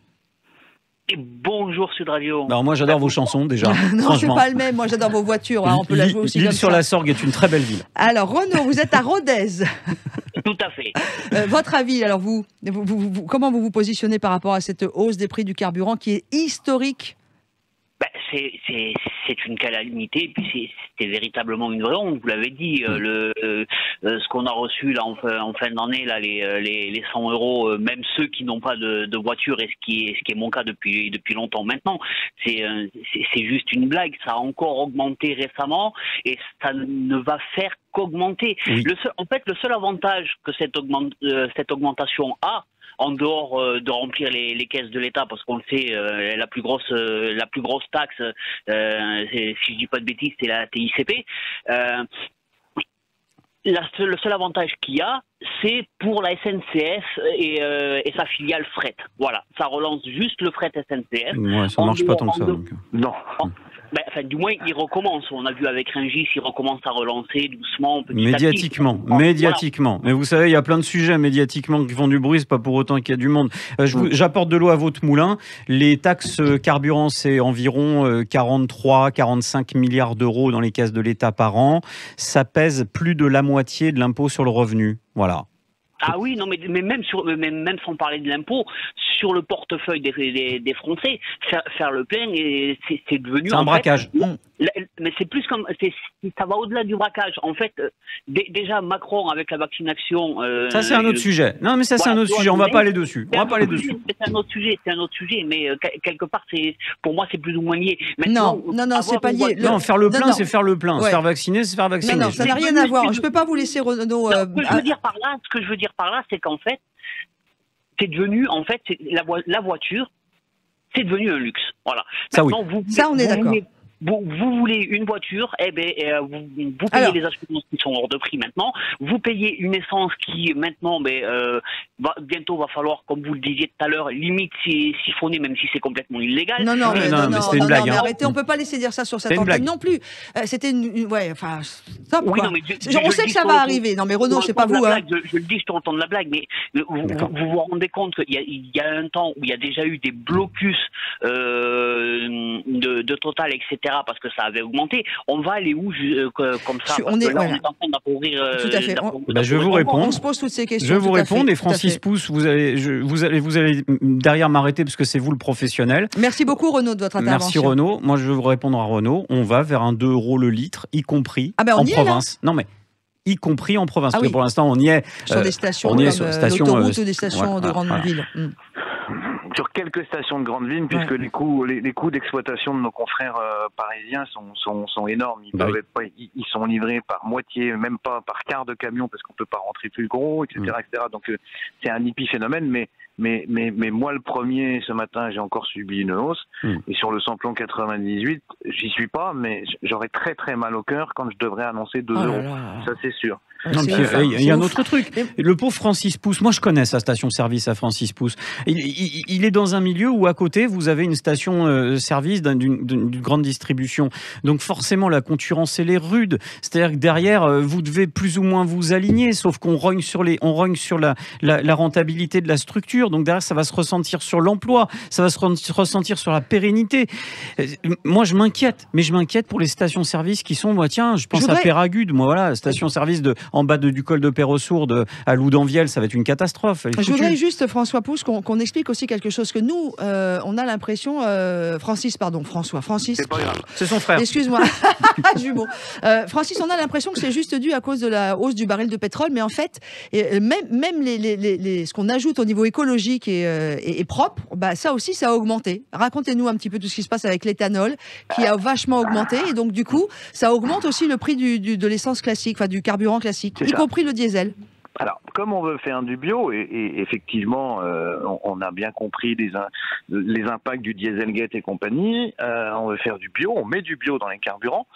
Et bonjour Sud Radio. Alors moi j'adore vos chansons déjà. Non, c'est pas le même. Moi j'adore vos voitures. On peut la jouer aussi. L'île sur la Sorgue est une très belle ville. Alors Renaud, vous êtes à Rodez. Tout à fait. Votre avis, alors comment vous vous positionnez par rapport à cette hausse des prix du carburant qui est historique? C'est une calamité, et puis c'était véritablement une vraie honte. Vous l'avez dit, ce qu'on a reçu là en fin d'année, là les 100 €, même ceux qui n'ont pas de voiture, et ce qui est mon cas depuis longtemps maintenant, c'est juste une blague. Ça a encore augmenté récemment et ça ne va faire qu'augmenter. Oui. En fait, le seul avantage que cette augmentation a, en dehors de remplir les caisses de l'État, parce qu'on le sait, la plus grosse taxe, si je dis pas de bêtises, c'est la TICP. Le seul avantage qu'il y a, c'est pour la SNCF et sa filiale fret. Voilà, ça relance juste le fret SNCF. Ouais, ça marche pas tant que ça. Donc. Non. Du moins, il recommence. On a vu avec Rungis, il recommence à relancer doucement, médiatiquement. Voilà. Mais vous savez, il y a plein de sujets médiatiquement qui font du bruit, c'est pas pour autant qu'il y a du monde. J'apporte de l'eau à votre moulin. Les taxes carburant, c'est environ 43-45 milliards d'euros dans les caisses de l'État par an. Ça pèse plus de la moitié de l'impôt sur le revenu. Voilà. Ah oui, non, mais même sans parler de l'impôt, sur le portefeuille des Français, faire le plein, c'est devenu... C'est un braquage. Mais c'est plus comme... Ça va au-delà du braquage. En fait, déjà, Macron, avec la vaccination... ça, c'est un autre sujet. Non, mais ça, c'est un autre sujet. On ne va pas aller dessus. C'est un autre sujet. Mais quelque part, pour moi, c'est plus ou moins lié. Maintenant, non, c'est pas lié. Non, faire le plein, c'est faire le plein. Se faire vacciner, c'est faire vacciner. Non, ça n'a rien à voir. Je ne peux pas vous laisser, Renaud... Ce que je veux dire par là, c'est qu'en fait, c'est devenu, la voiture, c'est devenu un luxe. Voilà. Maintenant, ça, on est d'accord. Vous voulez une voiture, vous payez les assurances qui sont hors de prix maintenant. Vous payez une essence qui maintenant, bientôt va falloir, comme vous le disiez tout à l'heure, limite siphonner, même si c'est complètement illégal. Non, mais c'était une blague. Mais arrêtez, on peut pas laisser dire ça sur cette antenne non plus. C'était stop. Oui, quoi. On sait que ça va arriver. Non, mais Renaud, c'est pas vous. Je le dis, je te entends de la blague, mais vous vous rendez compte qu'il y a un temps où il y a déjà eu des blocus de Total, etc. Parce que ça avait augmenté. On va aller où comme ça? On est en train d'appauvrir. Tout à fait. Je vais vous répondre. On se pose toutes ces questions. Je vais vous répondre et Francis Pousse, vous allez derrière m'arrêter parce que c'est vous le professionnel. Merci beaucoup Renaud de votre intervention. Merci Renaud. Moi je vais vous répondre à Renaud. On va vers un 2 € le litre, y compris en province. Non mais y compris en province. Parce que pour l'instant on y est sur des stations, on y est sur l'autoroute ou des stations de grandes villes. sur quelques stations de grande ville, puisque les coûts d'exploitation de nos confrères parisiens sont énormes. Ils sont livrés par moitié, même pas par quart de camion, parce qu'on peut pas rentrer plus gros, etc., etc. Donc c'est un épiphénomène, mais moi le premier, ce matin, j'ai encore subi une hausse. Et sur le samplon 98, j'y suis pas, mais j'aurais très très mal au cœur quand je devrais annoncer 2 euros. Ça c'est sûr. Non, il y a un autre truc. Le pauvre Francis Pousse, moi je connais sa station-service à Francis Pousse. Il est dans un milieu où à côté vous avez une station-service d'une grande distribution. Donc forcément la concurrence elle est rude. C'est-à-dire que derrière vous devez plus ou moins vous aligner, sauf qu'on rogne sur la rentabilité de la structure. Donc derrière ça va se ressentir sur l'emploi, ça va se ressentir sur la pérennité. Moi je m'inquiète, mais je m'inquiète pour les stations-service qui sont, je pense à Péragude, station-service en bas du col de Perrossourde à Loudanvielle, ça va être une catastrophe. Je voudrais juste, François Pousse, qu'on explique aussi quelque chose que nous, on a l'impression... Francis. C'est pas grave. C'est son frère. Excuse-moi. Jumeau. Francis, on a l'impression que c'est juste dû à cause de la hausse du baril de pétrole, mais en fait, même ce qu'on ajoute au niveau écologique et propre, ça aussi, ça a augmenté. Racontez-nous un petit peu tout ce qui se passe avec l'éthanol, qui a vachement augmenté, et donc du coup, ça augmente aussi le prix de l'essence classique, du carburant classique, y compris le diesel. Alors, comme on veut faire du bio, et effectivement, on a bien compris les impacts du Dieselgate et compagnie, on veut faire du bio, on met du bio dans les carburants,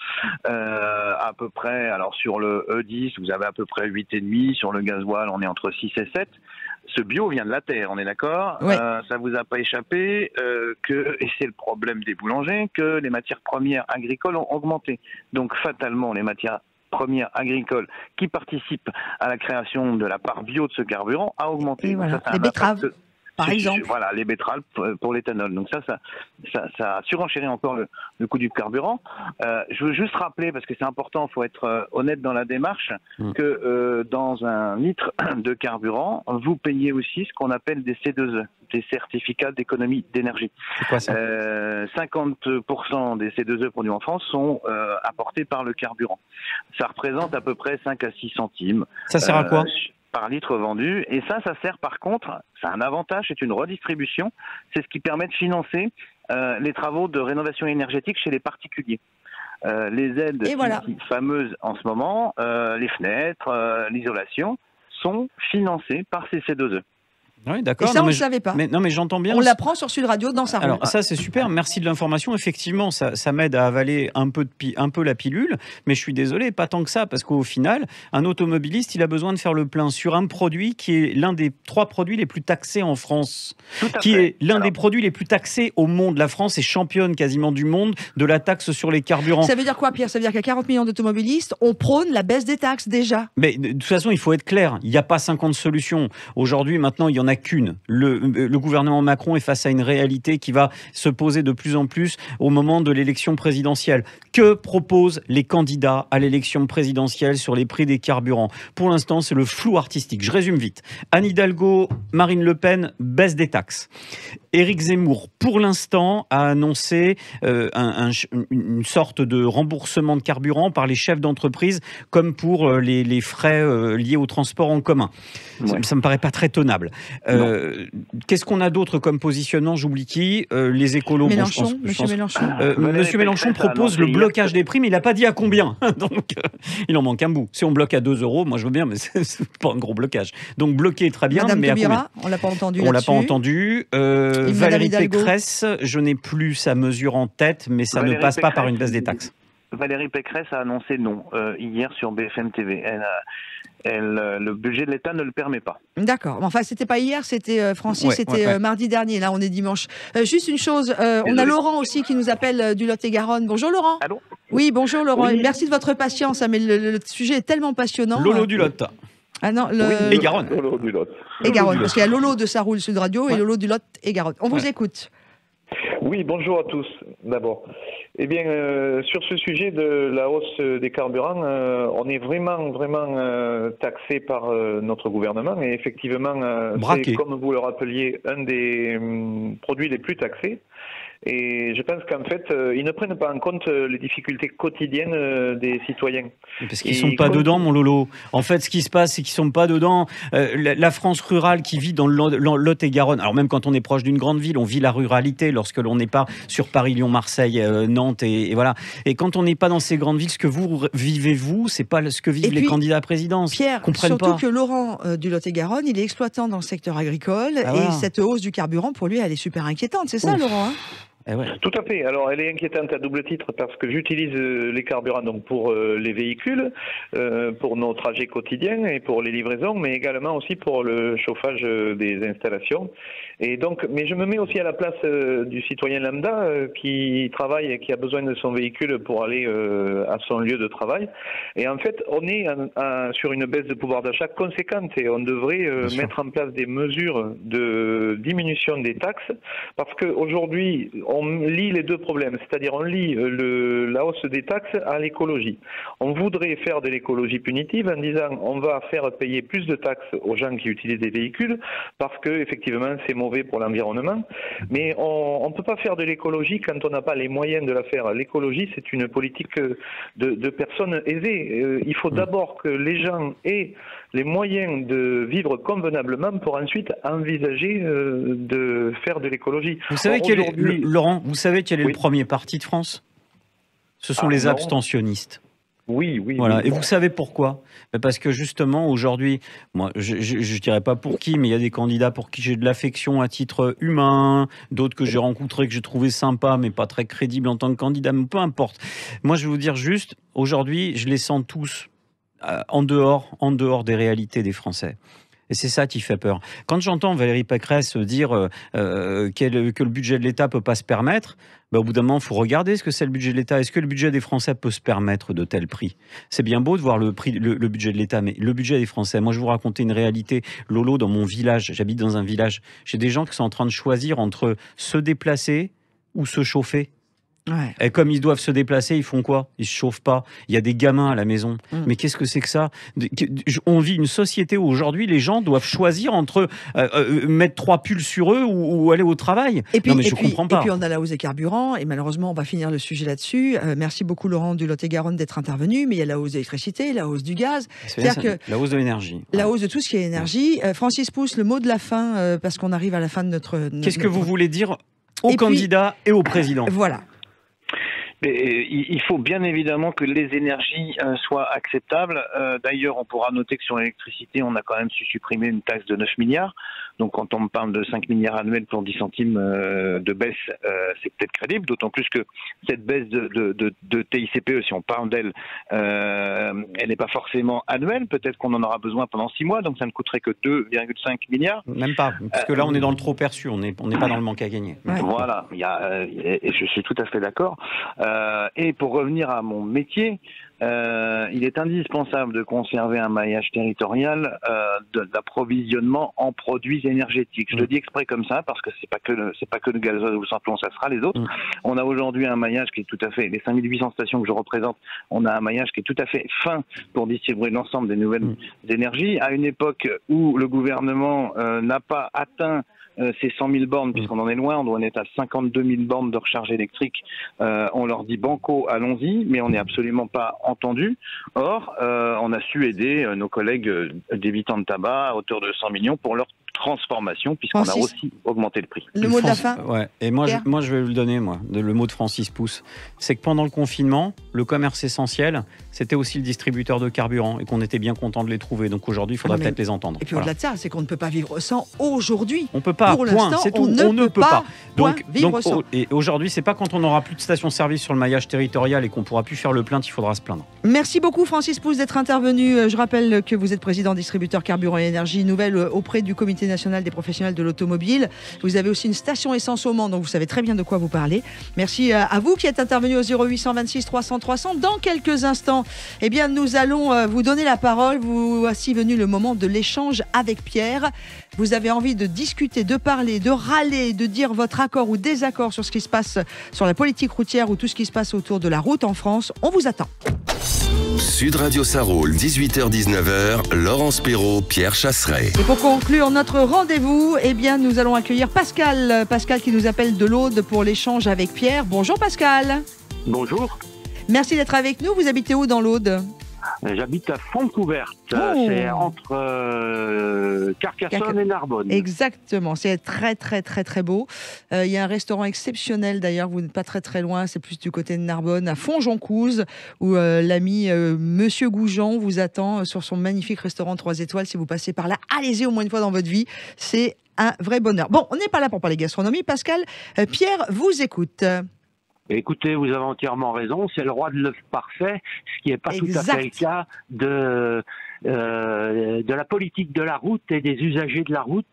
à peu près, alors sur le E10, vous avez à peu près 8,5, sur le gasoil, on est entre 6 et 7. Ce bio vient de la terre, on est d'accord? Ouais. Ça vous a pas échappé et c'est le problème des boulangers, que les matières premières agricoles ont augmenté. Donc, fatalement, les matières premières agricoles qui participent à la création de la part bio de ce carburant a augmenté. Et voilà, ça les betteraves, par exemple. Voilà, les betteraves pour l'éthanol. Donc ça a surenchéri encore le coût du carburant. Je veux juste rappeler, parce que c'est important, il faut être honnête dans la démarche, que dans un litre de carburant, vous payez aussi ce qu'on appelle des C2E, des certificats d'économie d'énergie. C'est quoi ça? 50% des C2E produits en France sont apportés par le carburant. Ça représente à peu près 5 à 6 centimes. Ça sert à quoi? Par litre vendu. Et ça sert par contre, c'est un avantage, c'est une redistribution. C'est ce qui permet de financer les travaux de rénovation énergétique chez les particuliers. Les aides fameuses en ce moment, les fenêtres, l'isolation, sont financées par ces C2E. Oui, d'accord. Et ça, on ne le savait pas. Mais j'entends bien. On l'apprend sur Sud Radio dans sa roue. Alors ça, c'est super. Merci de l'information. Effectivement, ça m'aide à avaler un peu la pilule. Mais je suis désolé, pas tant que ça, parce qu'au final, un automobiliste, il a besoin de faire le plein sur un produit qui est l'un des 3 produits les plus taxés en France, qui est l'un des produits les plus taxés au monde. La France est championne quasiment du monde de la taxe sur les carburants. Ça veut dire quoi, Pierre? Ça veut dire qu'il y a 40 millions d'automobilistes. On prône la baisse des taxes déjà. Mais de toute façon, il faut être clair. Il n'y a pas 50 solutions. Aujourd'hui, maintenant, il y en a qu'une. Le gouvernement Macron est face à une réalité qui va se poser de plus en plus au moment de l'élection présidentielle. Que proposent les candidats à l'élection présidentielle sur les prix des carburants? Pour l'instant, c'est le flou artistique. Je résume vite. Anne Hidalgo, Marine Le Pen, baisse des taxes. Éric Zemmour, pour l'instant, a annoncé une sorte de remboursement de carburant par les chefs d'entreprise, comme pour les frais liés au transport en commun. Ouais. Ça me paraît pas très tenable. Qu'est-ce qu'on a d'autre comme positionnement? J'oublie qui? Les écolos. Mélenchon, Monsieur Mélenchon propose le blocage des prix, mais il n'a pas dit à combien. Donc, il en manque un bout. Si on bloque à 2 euros, moi je veux bien, mais c'est pas un gros blocage. Donc bloquer, très bien. Madame mais Taubira, on l'a pas entendu. On l'a pas entendu. Valérie Pécresse, je n'ai plus sa mesure en tête, mais ça ne passe pas par une baisse des taxes. Valérie Pécresse a annoncé non hier sur BFM TV. Le budget de l'État ne le permet pas. D'accord. Enfin, c'était pas hier, c'était Francis, c'était mardi dernier. Là, on est dimanche. Juste une chose, on a Laurent aussi qui nous appelle du Lot-et-Garonne. Bonjour Laurent. Allô? Oui, bonjour Laurent. Oui. Merci de votre patience, mais le sujet est tellement passionnant. Lolo du Lot. Ah non, et Garonne. Lolo du Lot. Et Garonne, parce qu'il y a Lolo de Saroul Sud Radio et Lolo du Lot et Garonne. On vous écoute. Oui, bonjour à tous, d'abord. Eh bien, sur ce sujet de la hausse des carburants, on est vraiment taxé par notre gouvernement et effectivement, c'est, comme vous le rappeliez, un des produits les plus taxés. Et je pense qu'en fait, ils ne prennent pas en compte les difficultés quotidiennes des citoyens. Parce qu'ils ne sont pas dedans, mon Lolo. En fait, ce qui se passe, c'est qu'ils ne sont pas dedans. La France rurale qui vit dans le Lot-et-Garonne, alors même quand on est proche d'une grande ville, on vit la ruralité lorsque l'on n'est pas sur Paris, Lyon, Marseille, Nantes, et voilà. Et quand on n'est pas dans ces grandes villes, ce que vous vivez, c'est pas ce que vivent les candidats à présidence. Pierre, surtout que Laurent du Lot-et-Garonne, il est exploitant dans le secteur agricole, et cette hausse du carburant, pour lui, elle est super inquiétante. C'est ça, Laurent, hein? Tout à fait. Alors, elle est inquiétante à double titre parce que j'utilise les carburants donc pour les véhicules, pour nos trajets quotidiens et pour les livraisons, mais également aussi pour le chauffage des installations. Et donc, mais je me mets aussi à la place du citoyen lambda qui travaille et qui a besoin de son véhicule pour aller à son lieu de travail. Et en fait, on est sur une baisse de pouvoir d'achat conséquente et on devrait mettre en place des mesures de diminution des taxes parce qu'aujourd'hui, on lie les deux problèmes, c'est-à-dire on lie la hausse des taxes à l'écologie. On voudrait faire de l'écologie punitive en disant on va faire payer plus de taxes aux gens qui utilisent des véhicules parce que effectivement c'est mauvais pour l'environnement, mais on ne peut pas faire de l'écologie quand on n'a pas les moyens de la faire. L'écologie, c'est une politique de personnes aisées. Il faut d'abord que les gens aient les moyens de vivre convenablement pour ensuite envisager de faire de l'écologie. Vous savez Laurent, vous savez quel est le premier parti de France? Ce sont les abstentionnistes. Oui. Voilà. Oui. Et vous savez pourquoi? Parce que justement, aujourd'hui, moi, je ne dirais pas pour qui, mais il y a des candidats pour qui j'ai de l'affection à titre humain, d'autres que j'ai rencontrés, que j'ai trouvé sympas, mais pas très crédibles en tant que candidat, mais peu importe. Moi, je vais vous dire juste, aujourd'hui, je les sens tous en dehors des réalités des Français. Et c'est ça qui fait peur. Quand j'entends Valérie Pécresse dire que le budget de l'État ne peut pas se permettre, au bout d'un moment, il faut regarder ce que c'est le budget de l'État. Est-ce que le budget des Français peut se permettre de tels prix? C'est bien beau de voir le budget de l'État, mais le budget des Français, moi je vais vous raconter une réalité. Lolo, dans mon village, j'habite dans un village, j'ai des gens qui sont en train de choisir entre se déplacer ou se chauffer. Ouais. Et comme ils doivent se déplacer, ils font quoi? Ils se chauffent pas. Il y a des gamins à la maison. Mais qu'est-ce que c'est que ça? On vit une société où aujourd'hui les gens doivent choisir entre mettre 3 pulls sur eux ou aller au travail. Comprends pas. Et puis on a la hausse des carburants et malheureusement on va finir le sujet là-dessus. Merci beaucoup Laurent du Lot-et-Garonne d'être intervenu, mais il y a la hausse de l'électricité, la hausse du gaz. La hausse de l'énergie. La hausse de tout ce qui est énergie. Francis Pousse, le mot de la fin parce qu'on arrive à la fin de notre... Qu'est-ce que vous voulez dire aux candidats et au président? Voilà. Il faut bien évidemment que les énergies soient acceptables. D'ailleurs, on pourra noter que sur l'électricité, on a quand même su supprimer une taxe de 9 milliards. Donc quand on me parle de 5 milliards annuels pour 10 centimes de baisse, c'est peut-être crédible, d'autant plus que cette baisse de TICPE, si on parle d'elle, elle n'est pas forcément annuelle. Peut-être qu'on en aura besoin pendant 6 mois, donc ça ne coûterait que 2,5 milliards. Même pas, parce que là on est dans le trop perçu, on n'est pas dans le manque à gagner. Voilà, et je suis tout à fait d'accord. Et pour revenir à mon métier, il est indispensable de conserver un maillage territorial d'approvisionnement en produits énergétiques. Je le dis exprès comme ça parce que c'est pas que le gazoil ou le samplon, ça sera les autres. On a aujourd'hui un maillage qui est tout à fait, les 5800 stations que je représente, on a un maillage qui est tout à fait fin pour distribuer l'ensemble des nouvelles énergies. À une époque où le gouvernement n'a pas atteint ces 100 000 bornes, puisqu'on en est loin, on doit être à 52 000 bornes de recharge électrique. On leur dit banco, allons-y, mais on n'est absolument pas entendu. Or, on a su aider nos collègues débitants de tabac à hauteur de 100 millions pour leur transformation, puisqu'on a aussi augmenté le prix. Le mot de la fin. Ouais. Et moi, je vais le donner, le mot de Francis Pousse. C'est que pendant le confinement, le commerce essentiel, c'était aussi le distributeur de carburant et qu'on était bien content de les trouver. Donc aujourd'hui, il faudra peut-être les entendre. Et puis au-delà de ça, c'est qu'on ne peut pas vivre sans aujourd'hui. On peut pas. Pour l'instant, c'est tout. On ne peut pas. Donc sans. Et aujourd'hui, c'est pas quand on n'aura plus de station-service sur le maillage territorial et qu'on pourra plus faire le plein qu'il faudra se plaindre. Merci beaucoup Francis Pousse d'être intervenu. Je rappelle que vous êtes président distributeur carburant et énergie nouvelle auprès du Comité national des professionnels de l'automobile. Vous avez aussi une station essence au Mans, donc vous savez très bien de quoi vous parlez. Merci à vous qui êtes intervenu au 0826 300 300. Dans quelques instants, nous allons vous donner la parole. Voici venu le moment de l'échange avec Pierre. Vous avez envie de discuter, de parler, de râler, de dire votre accord ou désaccord sur ce qui se passe sur la politique routière ou tout ce qui se passe autour de la route en France. On vous attend. Sud Radio Sarraul, 18h-19h, Laurence Perrault, Pierre Chasseret. Et pour conclure notre rendez-vous, eh bien, nous allons accueillir Pascal. Pascal qui nous appelle de l'Aude pour l'échange avec Pierre. Bonjour Pascal. Bonjour. Merci d'être avec nous. Vous habitez où dans l'Aude ? J'habite à Fontcouverte, c'est entre Carcassonne et Narbonne. Exactement, c'est très très très très beau. Il y a un restaurant exceptionnel d'ailleurs, vous n'êtes pas très très loin, c'est plus du côté de Narbonne, à Fontjoncouse, où l'ami Monsieur Goujon vous attend sur son magnifique restaurant 3 étoiles. Si vous passez par là, allez-y au moins une fois dans votre vie, c'est un vrai bonheur. Bon, on n'est pas là pour parler gastronomie, Pascal. Pierre vous écoute. Écoutez, vous avez entièrement raison, c'est le roi de l'œuf parfait, ce qui n'est pas tout à fait le cas de la politique de la route et des usagers de la route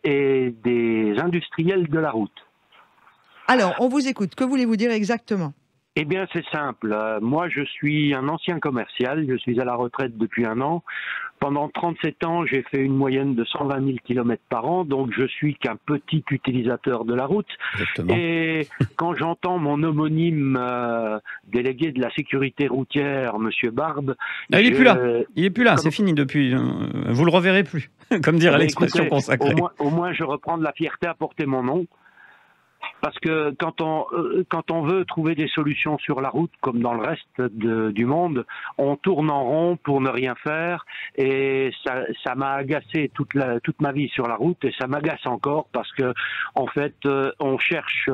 et des industriels de la route. Alors, on vous écoute, que voulez-vous dire exactement ? Eh bien, c'est simple. Moi, je suis un ancien commercial, je suis à la retraite depuis 1 an. Pendant 37 ans, j'ai fait une moyenne de 120 000 km par an, donc je suis qu'un petit utilisateur de la route. Exactement. Et quand j'entends mon homonyme délégué de la sécurité routière, Monsieur Barbe... Ah, il est plus là, c'est fini depuis... vous le reverrez plus, comme dirait l'expression consacrée. Au moins, je reprends de la fierté à porter mon nom. Parce que quand on veut trouver des solutions sur la route, comme dans le reste du monde, on tourne en rond pour ne rien faire. Et ça m'a agacé toute ma vie sur la route, et ça m'agace encore parce que en fait, on cherche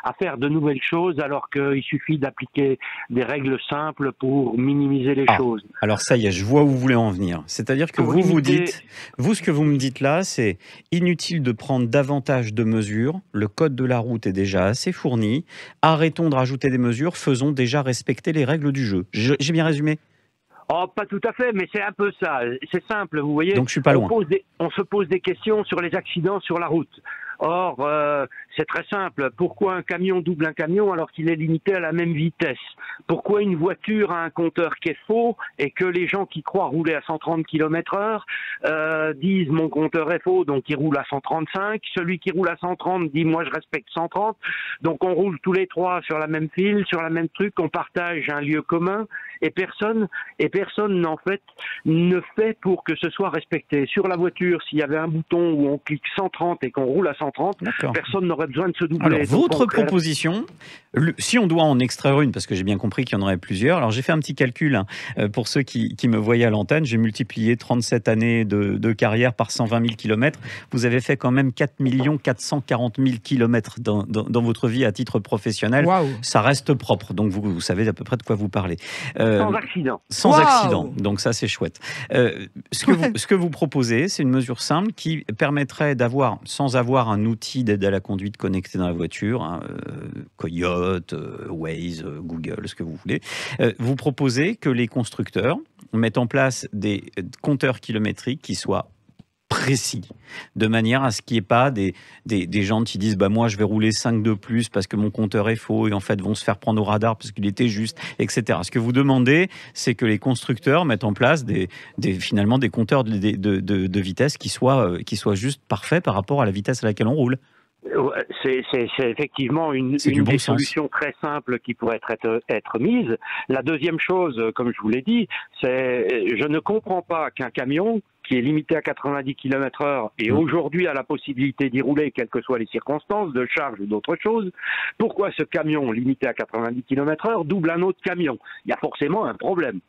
à faire de nouvelles choses alors qu'il suffit d'appliquer des règles simples pour minimiser les choses. Alors ça y est, je vois où vous voulez en venir. C'est-à-dire que vous dites, ce que vous me dites là, c'est inutile de prendre davantage de mesures. Le code de la route est déjà assez fourni. Arrêtons de rajouter des mesures, faisons déjà respecter les règles du jeu. J'ai bien résumé ? Oh, pas tout à fait, mais c'est un peu ça. C'est simple, vous voyez. Donc je suis pas loin. On se pose des questions sur les accidents sur la route. Or, c'est très simple. Pourquoi un camion double un camion alors qu'il est limité à la même vitesse ? Pourquoi une voiture a un compteur qui est faux et que les gens qui croient rouler à 130 km/h disent mon compteur est faux, donc il roule à 135. Celui qui roule à 130 dit moi je respecte 130. Donc on roule tous les trois sur la même file, sur la même truc, on partage un lieu commun et personne en fait ne fait pour que ce soit respecté. Sur la voiture, s'il y avait un bouton où on clique 130 et qu'on roule à 130, personne n'aurait besoin de se doubler. Alors, votre proposition, si on doit en extraire une, parce que j'ai bien compris qu'il y en aurait plusieurs, alors j'ai fait un petit calcul pour ceux qui me voyaient à l'antenne, j'ai multiplié 37 années de carrière par 120 000 km. Vous avez fait quand même 4 440 000 km dans votre vie à titre professionnel. Wow. Ça reste propre, donc vous savez à peu près de quoi vous parlez. Sans accident. Sans accident, donc ça c'est chouette. Ce que vous proposez, c'est une mesure simple qui permettrait d'avoir, sans avoir un outil d'aide à la conduite connecté dans la voiture, Coyote, Waze, Google, ce que vous voulez, vous proposez que les constructeurs mettent en place des compteurs kilométriques qui soient précis, de manière à ce qu'il n'y ait pas des gens qui disent moi je vais rouler 5 de plus parce que mon compteur est faux et en fait vont se faire prendre au radar parce qu'il était juste, etc. Ce que vous demandez, c'est que les constructeurs mettent en place finalement des compteurs de vitesse qui soient juste parfaits par rapport à la vitesse à laquelle on roule. C'est effectivement une des solutions très simples qui pourrait être mise. La deuxième chose, comme je vous l'ai dit, c'est je ne comprends pas qu'un camion qui est limité à 90 km/h et aujourd'hui a la possibilité d'y rouler quelles que soient les circonstances, de charge ou d'autres choses, pourquoi ce camion limité à 90 km/h double un autre camion ? Il y a forcément un problème.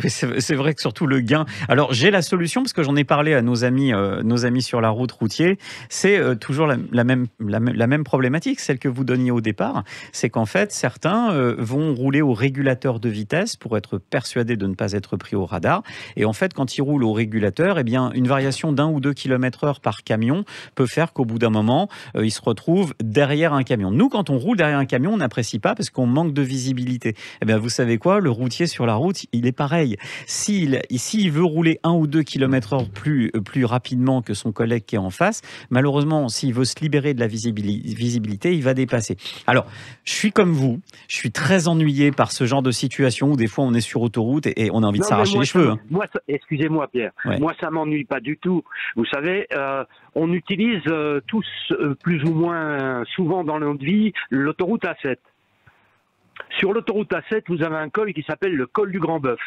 C'est vrai que surtout le gain. Alors j'ai la solution parce que j'en ai parlé à nos amis sur la route routier. C'est toujours la même problématique, celle que vous donniez au départ. C'est qu'en fait certains vont rouler au régulateur de vitesse pour être persuadés de ne pas être pris au radar. Et en fait quand ils roulent au régulateur, eh bien une variation d'1 ou 2 km/h par camion peut faire qu'au bout d'un moment ils se retrouvent derrière un camion. Nous quand on roule derrière un camion, on n'apprécie pas parce qu'on manque de visibilité. Eh bien vous savez quoi, le routier sur la route, il est pareil. S'il veut rouler 1 ou 2 km/h plus rapidement que son collègue qui est en face, malheureusement, s'il veut se libérer de la visibilité, il va dépasser. Alors, je suis comme vous, je suis très ennuyé par ce genre de situation où des fois on est sur autoroute et on a envie de s'arracher les cheveux. Excusez-moi Pierre, moi ça m'ennuie pas du tout. Vous savez, on utilise tous plus ou moins souvent dans notre vie l'autoroute A7. Sur l'autoroute A7, vous avez un col qui s'appelle le col du Grand Bœuf.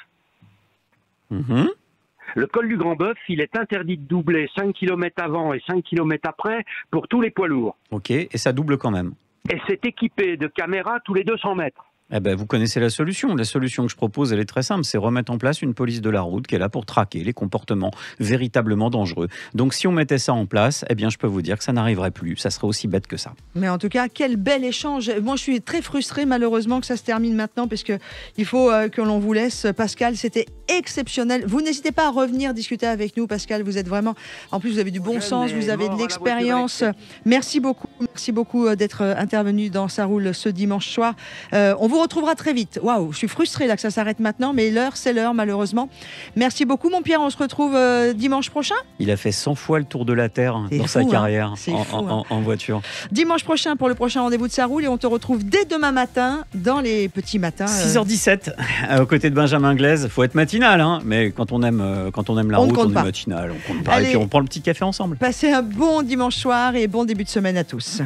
Le col du Grand Bœuf, il est interdit de doubler 5 km avant et 5 km après pour tous les poids lourds. Ok, et ça double quand même. Et c'est équipé de caméras tous les 200 mètres. Eh ben, vous connaissez la solution. La solution que je propose, elle est très simple. C'est remettre en place une police de la route qui est là pour traquer les comportements véritablement dangereux. Donc, si on mettait ça en place, eh bien, je peux vous dire que ça n'arriverait plus. Ça serait aussi bête que ça. Mais en tout cas, quel bel échange. Moi, je suis très frustrée, malheureusement, que ça se termine maintenant, parce qu'il faut que l'on vous laisse. Pascal, c'était exceptionnel. Vous n'hésitez pas à revenir discuter avec nous, Pascal. Vous êtes vraiment... En plus, vous avez du bon sens, vous avez de l'expérience. Merci beaucoup d'être intervenu dans Ça roule ce dimanche soir. On vous retrouvera très vite. Waouh, je suis frustrée là que ça s'arrête maintenant, mais l'heure, c'est l'heure, malheureusement. Merci beaucoup, mon Pierre. On se retrouve dimanche prochain. Il a fait 100 fois le tour de la Terre dans sa carrière en voiture. Dimanche prochain pour le prochain rendez-vous de Ça roule, et on te retrouve dès demain matin dans les petits matins. 6h17, aux côtés de Benjamin Glaise. Faut être matinal, hein, mais quand on aime la route, on est matinal. On compte pas. Et puis on prend le petit café ensemble. Passez un bon dimanche soir et bon début de semaine à tous.